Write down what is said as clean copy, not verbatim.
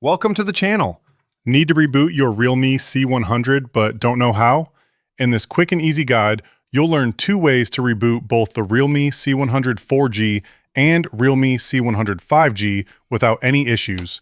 Welcome to the channel. Need to reboot your Realme C100 but don't know how? In this quick and easy guide, you'll learn 2 ways to reboot both the Realme C100 4G and Realme C100 5G without any issues.